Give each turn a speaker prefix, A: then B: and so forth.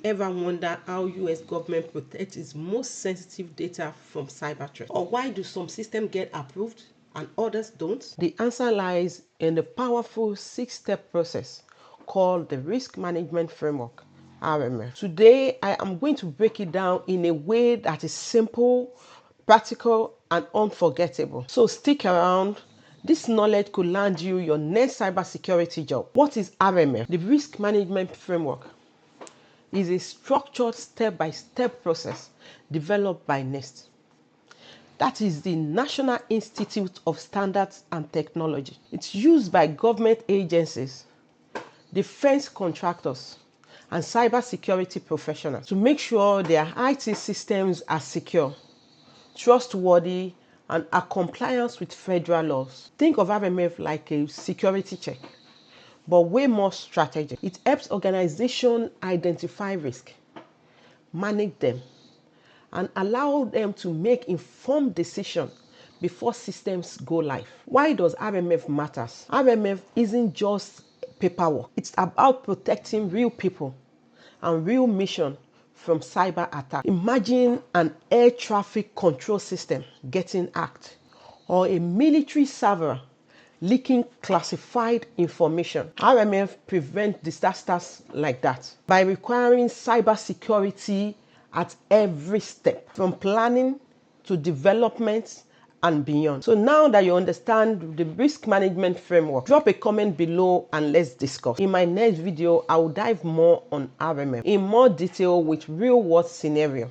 A: ever wonder how US government protects its most sensitive data from cyber threats? Or why do some systems get approved and others don't? The answer lies in the powerful 6-step process called the Risk Management Framework, RMF. Today, I am going to break it down in a way that is simple, practical, and unforgettable. So stick around. This knowledge could land you your next cybersecurity job. What is RMF? The Risk Management Framework is a structured step-by-step process developed by NIST. That is the National Institute of Standards and Technology. It's used by government agencies, defense contractors, and cybersecurity professionals to make sure their IT systems are secure, trustworthy, and are compliant with federal laws. Think of RMF like a security check, but way more strategic. It helps organizations identify risk, manage them, and allow them to make informed decisions before systems go live. Why does RMF matter? RMF isn't just paperwork. It's about protecting real people and real mission from cyber attack. Imagine an air traffic control system getting hacked, or a military server leaking classified information. RMF prevents disasters like that by requiring cybersecurity at every step, from planning to development and beyond. So now that you understand the risk management framework, drop a comment below and let's discuss. In my next video, I will dive more on RMF in more detail with real world scenario.